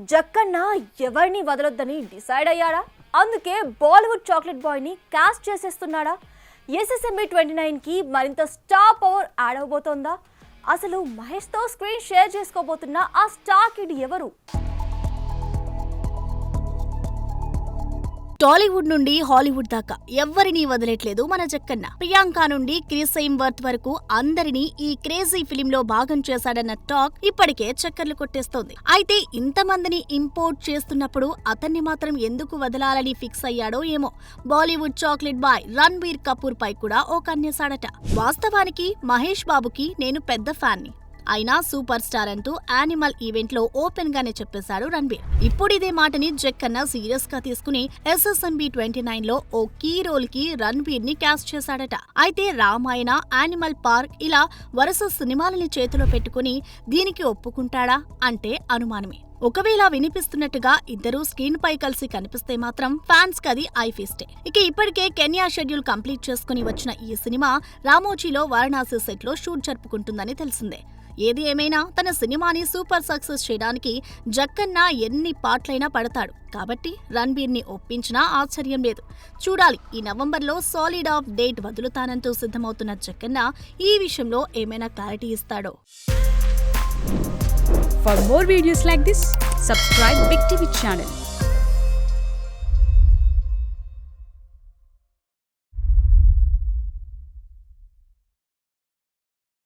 జక్కన్న ఎవరిని వదలొద్దని డిసైడ్ అయ్యాడా? అందుకే Bollywood chocolate boy ని కాస్ట్ చేసేస్తున్నాడా? ఎస్ఎస్ఎంబి 29 కి మరింత స్టార్ పవర్ యాడ్ అవబోతోందా? అసలు మహేష్ తో స్క్రీన్ షేర్ చేసుకోబోతున్న ఆ స్టార్ కిడ్ ఎవరు? టాలీవుడ్ నుండి హాలీవుడ్ దాకా ఎవ్వరినీ వదిలేట్లేదు మన జక్కన్న. ప్రియాంక నుండి క్రిస్ హెమ్స్వర్త్ వరకు అందరినీ ఈ క్రేజీ ఫిలిం లో భాగం చేశాడన్న టాక్ ఇప్పటికే చక్కర్లు కొట్టేస్తోంది. అయితే ఇంతమందిని ఇంపోర్ట్ చేస్తున్నప్పుడు అతన్ని మాత్రం ఎందుకు వదలాలని ఫిక్స్ అయ్యాడో ఏమో. బాలీవుడ్ చాక్లెట్ బాయ్ రణ్బీర్ కపూర్ పై కూడా ఓ కన్నేశాడట. వాస్తవానికి మహేష్ బాబుకి నేను పెద్ద ఫ్యాన్ని, అయినా సూపర్ స్టార్ అంటూ యానిమల్ ఈవెంట్ లో ఓపెన్ గానే చెప్పేశాడు రణ్బీర్. ఇప్పుడు ఇదే మాటని జక్కన్న సీరియస్ గా తీసుకుని ఎస్ఎస్ఎంబి 29 లో ఓ కీ రోల్ కి రణ్బీర్ ని కాస్ట్ చేశాడట. అయితే రామాయణ, యానిమల్ పార్క్ ఇలా వరుస సినిమాలని చేతిలో పెట్టుకుని దీనికి ఒప్పుకుంటాడా అంటే అనుమానమే. ఒకవేళ వినిపిస్తున్నట్టుగా ఇద్దరూ స్క్రీన్ పై కలిసి కనిపిస్తే మాత్రం ఫ్యాన్స్ కది ఐఫీస్టే. ఇక ఇప్పటికే కెన్యా షెడ్యూల్ కంప్లీట్ చేసుకుని వచ్చిన ఈ సినిమా రామోజీలో వారణాసి సెట్ లో షూట్ జరుపుకుంటుందని తెలిసిందే. ఏది ఏమైనా తన సినిమాని సూపర్ సక్సెస్ చేయడానికి జక్కన్న ఎన్ని పాటలైనా పడతాడు కాబట్టి రణ్బీర్ ని ఒప్పించినా ఆశ్చర్యం లేదు. చూడాలి, ఈ నవంబర్లో సాలిడ్ ఆఫ్ డేట్ వదులుతానంటూ సిద్ధమవుతున్న జక్కన్న ఈ విషయంలో ఏమైనా క్లారిటీ ఇస్తాడో. For more videos like this, subscribe Big TV channel.